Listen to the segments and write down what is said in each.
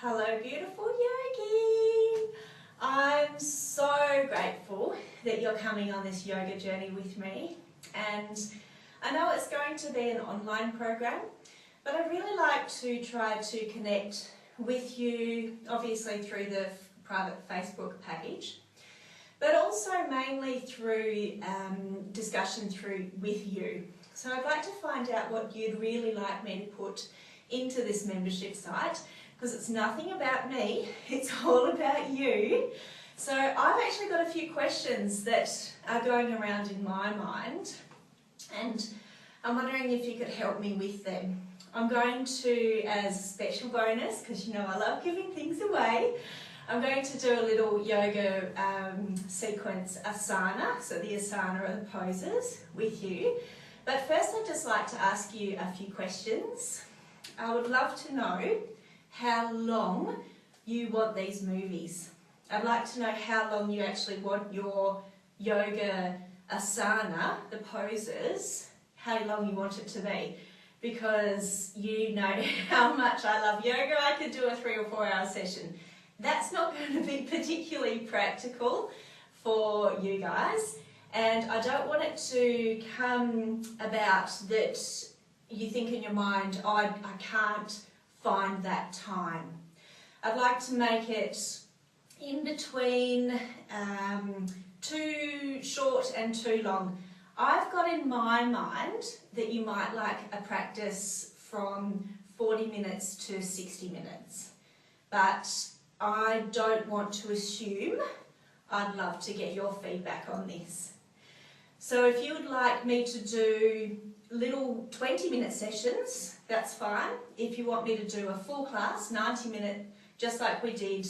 Hello, beautiful Yogi. I'm so grateful that you're coming on this yoga journey with me. And I know it's going to be an online program, but I'd really like to try to connect with you, obviously through the private Facebook page, but also mainly through discussion with you. So I'd like to find out what you'd really like me to put into this membership site, because it's nothing about me, it's all about you. So I've actually got a few questions that are going around in my mind, and I'm wondering if you could help me with them. I'm going to, as a special bonus, because you know I love giving things away, I'm going to do a little yoga sequence asana, so the asana are the poses with you. But first I'd just like to ask you a few questions. I would love to know how long you want these movies. I'd like to know how long you actually want your yoga asana, the poses, how long you want it to be. Because you know how much I love yoga, I could do a 3 or 4 hour session. That's not going to be particularly practical for you guys, and I don't want it to come about that you think in your mind, oh, I can't find that time. I'd like to make it in between too short and too long. I've got in my mind that you might like a practice from 40 minutes to 60 minutes, but I don't want to assume. I'd love to get your feedback on this. So if you would like me to do little 20-minute sessions, that's fine. If you want me to do a full class, 90-minute, just like we did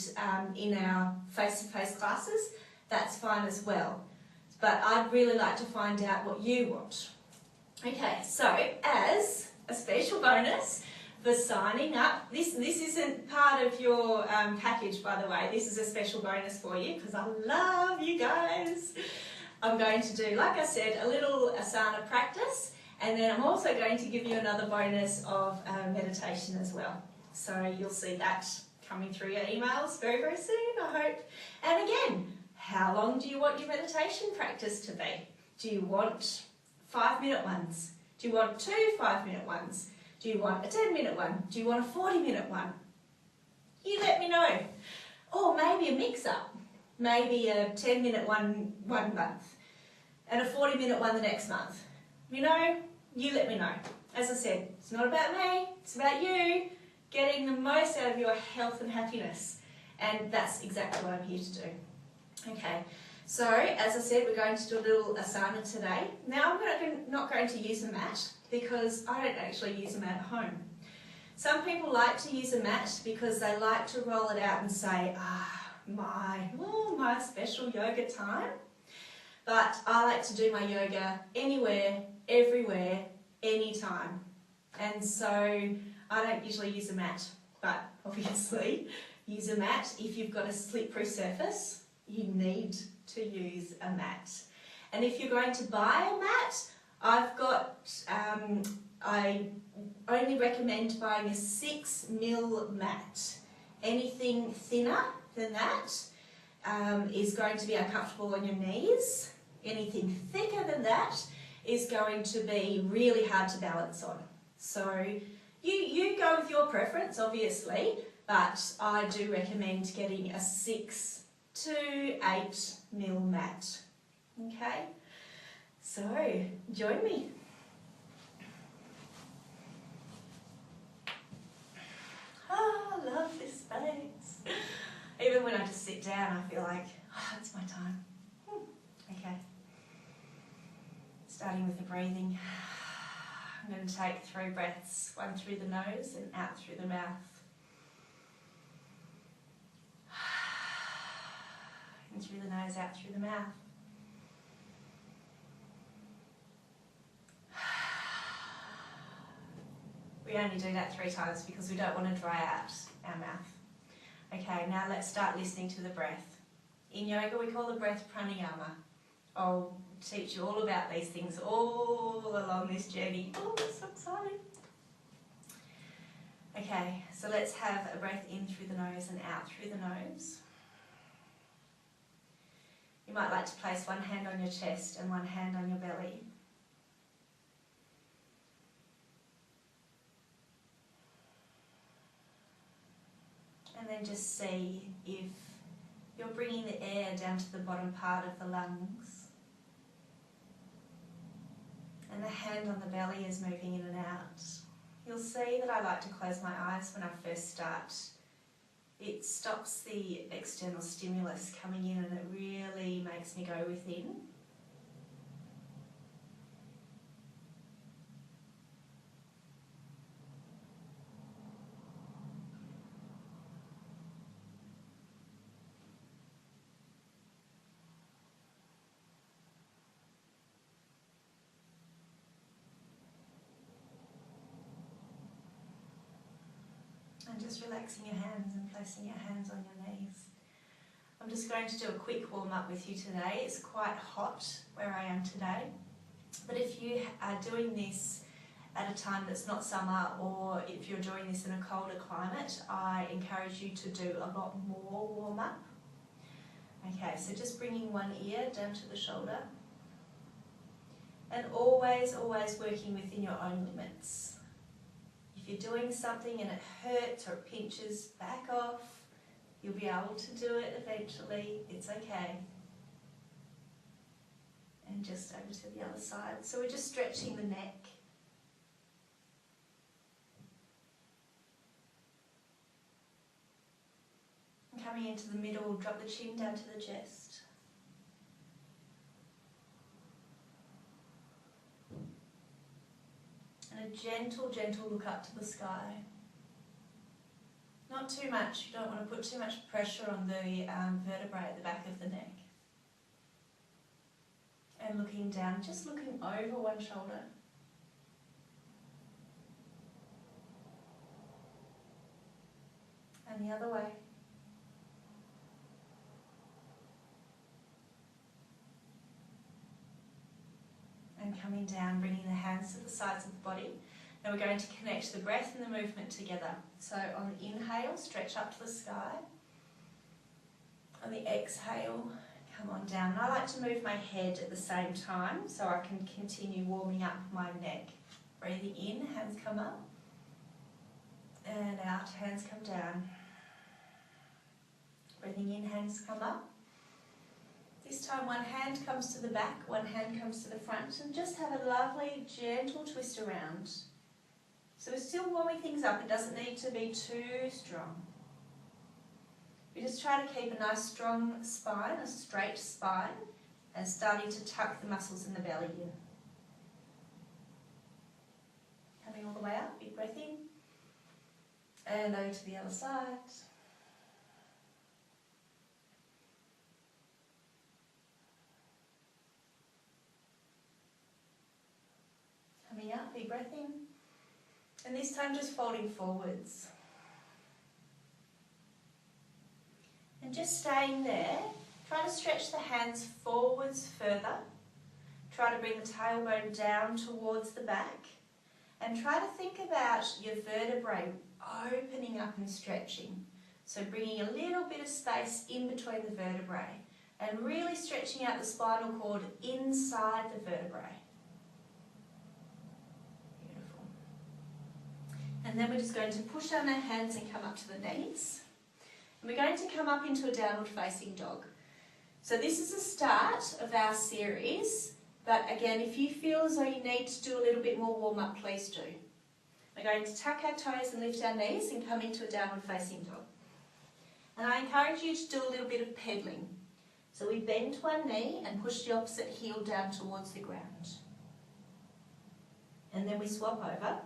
in our face-to-face classes, that's fine as well. But I'd really like to find out what you want. Okay, so as a special bonus for signing up, this isn't part of your package, by the way. This is a special bonus for you because I love you guys. I'm going to do, like I said, a little asana practice, and then I'm also going to give you another bonus of meditation as well. So you'll see that coming through your emails very, very soon, I hope. And again, how long do you want your meditation practice to be? Do you want 5-minute ones? Do you want 2 5-minute ones? Do you want a 10-minute one? Do you want a 40-minute one? You let me know. Or maybe a mix-up. Maybe a 10-minute one month and a 40-minute one the next month. You know, you let me know. As I said, it's not about me, it's about you getting the most out of your health and happiness. And that's exactly what I'm here to do. Okay, so as I said, we're going to do a little asana today. Now I'm not going to use a mat because I don't actually use a mat at home. Some people like to use a mat because they like to roll it out and say, my special yoga time. But I like to do my yoga anywhere, everywhere, anytime. And so I don't usually use a mat, but obviously use a mat. If you've got a slippery surface, you need to use a mat. And if you're going to buy a mat, I've got, I only recommend buying a 6mm mat. Anything thinner than that is going to be uncomfortable on your knees. Anything thicker than that is going to be really hard to balance on. So you go with your preference, obviously, but I do recommend getting a 6 to 8mm mat. Okay, so join me. Oh, I love this space. Even when I just sit down, I feel like, oh, it's my time. Okay. Starting with the breathing. I'm going to take 3 breaths, 1 through the nose and out through the mouth. In through the nose, out through the mouth. We only do that 3 times because we don't want to dry out our mouth. Okay, now let's start listening to the breath. In yoga we call the breath pranayama. I'll teach you all about these things all along this journey. Oh, so exciting. Okay, so let's have a breath in through the nose and out through the nose. You might like to place one hand on your chest and one hand on your belly. And then just see if you're bringing the air down to the bottom part of the lungs. And the hand on the belly is moving in and out. You'll see that I like to close my eyes when I first start. It stops the external stimulus coming in and it really makes me go within. And just relaxing your hands and placing your hands on your knees. I'm just going to do a quick warm up with you today. It's quite hot where I am today, but if you are doing this at a time that's not summer, or if you're doing this in a colder climate, I encourage you to do a lot more warm up. Okay, so just bringing one ear down to the shoulder, and always working within your own limits. If you're doing something and it hurts or it pinches, back off. You'll be able to do it eventually. It's okay. And just over to the other side. So we're just stretching the neck. And coming into the middle, drop the chin down to the chest. And a gentle look up to the sky. Not too much, you don't want to put too much pressure on the vertebrae at the back of the neck. And looking down, just looking over one shoulder. And the other way. And coming down, bringing the hands to the sides of the body. Now we're going to connect the breath and the movement together. So on the inhale, stretch up to the sky. On the exhale, come on down. And I like to move my head at the same time so I can continue warming up my neck. Breathing in, hands come up. And out, hands come down. Breathing in, hands come up. This time one hand comes to the back, one hand comes to the front, and just have a lovely, gentle twist around. So we're still warming things up, it doesn't need to be too strong. We just try to keep a nice strong spine, a straight spine, and starting to tuck the muscles in the belly in. Coming all the way up, big breath in, and over to the other side. Coming up, big breath in. And this time just folding forwards. And just staying there, try to stretch the hands forwards further. Try to bring the tailbone down towards the back. And try to think about your vertebrae opening up and stretching. So bringing a little bit of space in between the vertebrae. And really stretching out the spinal cord inside the vertebrae. And then we're just going to push down our hands and come up to the knees. And we're going to come up into a downward facing dog. So this is the start of our series, but again, if you feel as though you need to do a little bit more warm up, please do. We're going to tuck our toes and lift our knees and come into a downward facing dog. And I encourage you to do a little bit of pedaling. So we bend one knee and push the opposite heel down towards the ground. And then we swap over.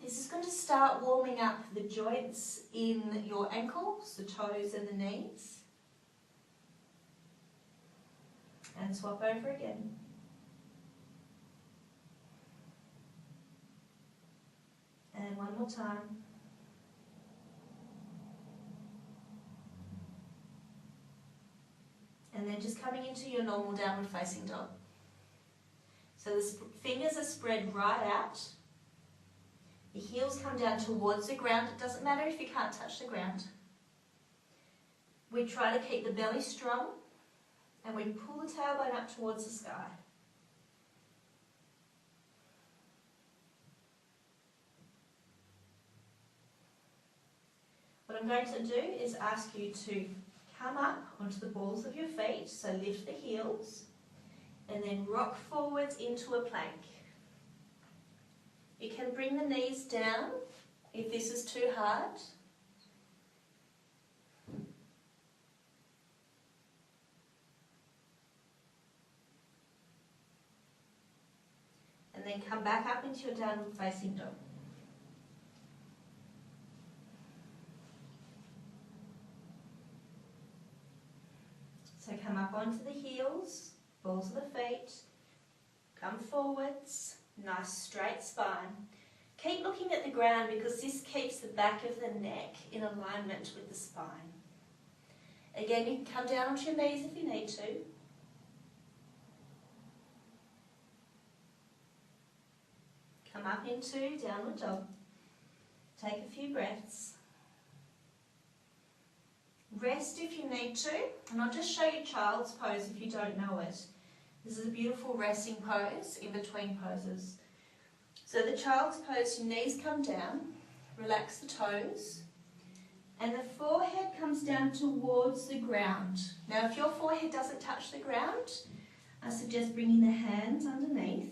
This is going to start warming up the joints in your ankles, the toes and the knees. And swap over again. And one more time. And then just coming into your normal downward facing dog. So the fingers are spread right out. The heels come down towards the ground. It doesn't matter if you can't touch the ground. We try to keep the belly strong and we pull the tailbone up towards the sky. What I'm going to do is ask you to come up onto the balls of your feet, so lift the heels, and then rock forwards into a plank. You can bring the knees down if this is too hard. And then come back up into your downward facing dog. So come up onto the heels, balls of the feet, come forwards, nice straight spine. Keep looking at the ground because this keeps the back of the neck in alignment with the spine. Again, you can come down onto your knees if you need to. Come up into downward dog. Take a few breaths. Rest if you need to, and I'll just show you child's pose if you don't know it. This is a beautiful resting pose in between poses. So the child's pose, your knees come down, relax the toes, and the forehead comes down towards the ground. Now if your forehead doesn't touch the ground, I suggest bringing the hands underneath.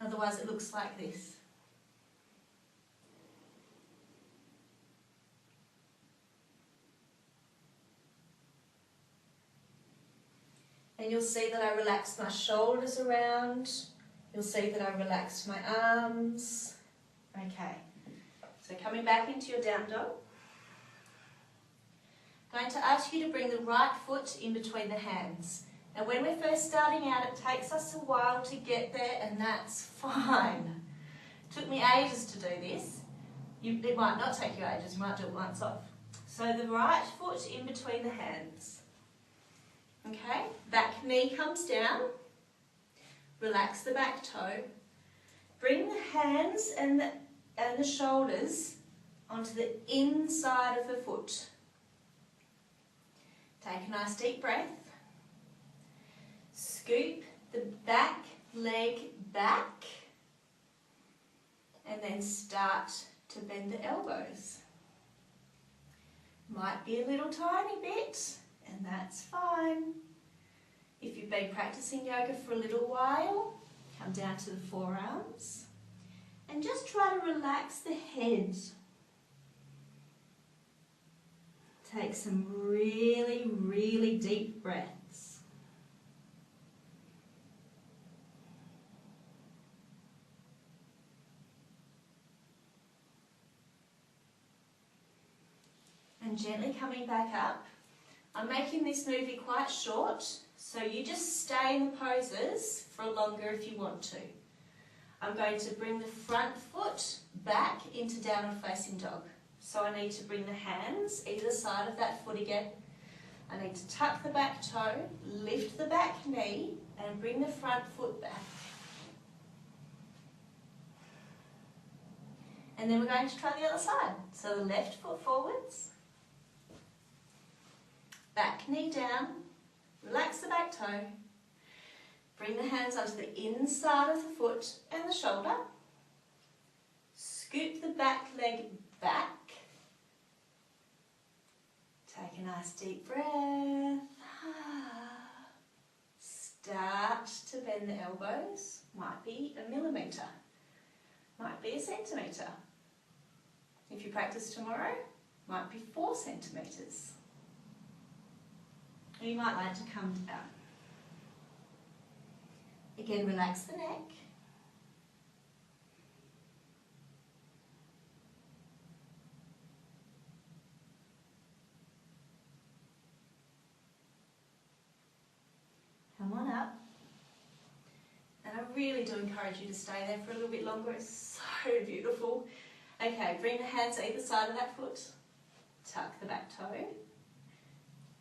Otherwise it looks like this. And you'll see that I relaxed my shoulders around. You'll see that I relaxed my arms. Okay, so coming back into your down dog. I'm going to ask you to bring the right foot in between the hands. Now when we're first starting out, it takes us a while to get there, and that's fine. It took me ages to do this. It might not take you ages, you might do it once off. So the right foot in between the hands. Okay, back knee comes down, relax the back toe, bring the hands and the shoulders onto the inside of the foot. Take a nice deep breath, scoop the back leg back, and then start to bend the elbows. Might be a little tiny bit, and that's fine. If you've been practicing yoga for a little while, come down to the forearms and just try to relax the head. Take some really, really deep breaths. And gently coming back up. I'm making this movie quite short, so you just stay in the poses for longer if you want to. I'm going to bring the front foot back into downward facing dog. So I need to bring the hands either side of that foot again. I need to tuck the back toe, lift the back knee, and bring the front foot back. And then we're going to try the other side. So the left foot forwards, back knee down, relax the back toe, bring the hands onto the inside of the foot and the shoulder, scoop the back leg back, take a nice deep breath, start to bend the elbows, might be a millimetre, might be a centimetre. If you practice tomorrow, might be 4 centimetres. You might like to come down. Again, relax the neck. Come on up. And I really do encourage you to stay there for a little bit longer. It's so beautiful. Okay, bring the hands either side of that foot. Tuck the back toe.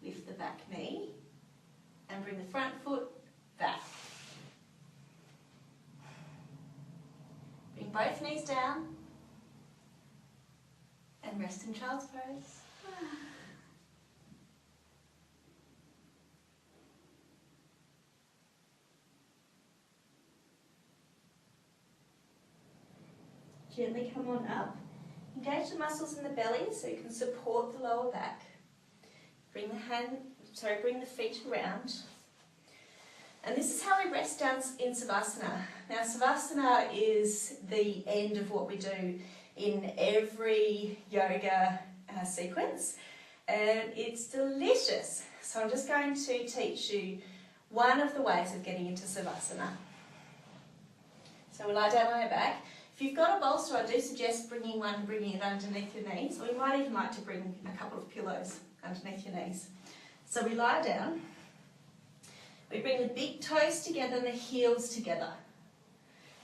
Lift the back knee and bring the front foot back. Bring both knees down and rest in child's pose. Gently come on up. Engage the muscles in the belly so you can support the lower back. Bring the feet around. And this is how we rest down in Savasana. Now Savasana is the end of what we do in every yoga sequence, and it's delicious. So I'm just going to teach you one of the ways of getting into Savasana. So we lie down on our back. If you've got a bolster, I do suggest bringing it underneath your knees, or you might even like to bring a couple of pillows underneath your knees. So we lie down, we bring the big toes together and the heels together.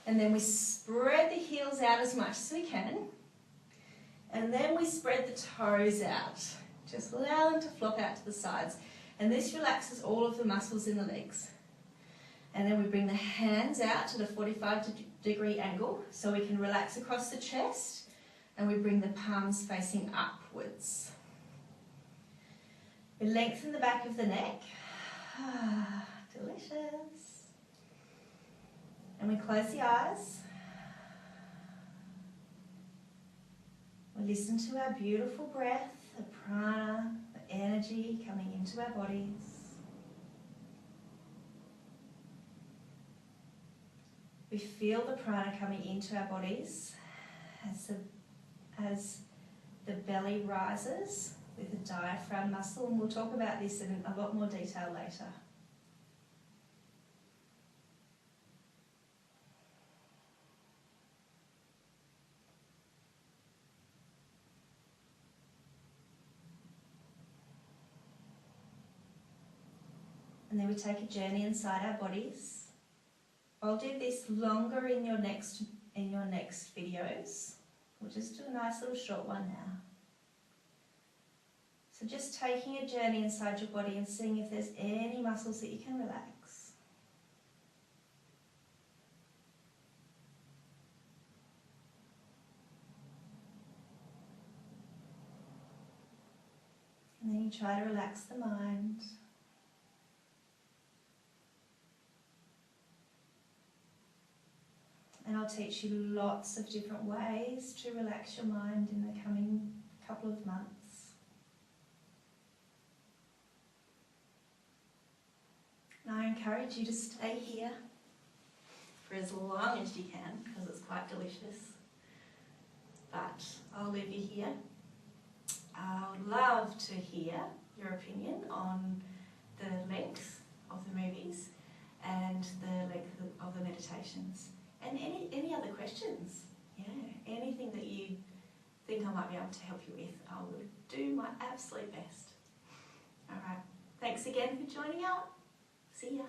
And then we spread the heels out as much as we can. And then we spread the toes out. Just allow them to flop out to the sides. And this relaxes all of the muscles in the legs. And then we bring the hands out at a 45-degree angle so we can relax across the chest. And we bring the palms facing upwards. We lengthen the back of the neck. Delicious. And we close the eyes. We listen to our beautiful breath, the prana, the energy coming into our bodies. We feel the prana coming into our bodies as the belly rises with the diaphragm muscle, and we'll talk about this in a lot more detail later. And then we take a journey inside our bodies. I'll do this longer in your next videos. We'll just do a nice little short one now. So just taking a journey inside your body and seeing if there's any muscles that you can relax. And then you try to relax the mind. And I'll teach you lots of different ways to relax your mind in the coming couple of months. And I encourage you to stay here for as long as you can, because it's quite delicious. But I'll leave you here. I would love to hear your opinion on the length of the movies and the length of the meditations. And any other questions? Yeah, anything that you think I might be able to help you with, I will do my absolute best. All right, thanks again for joining out. See ya.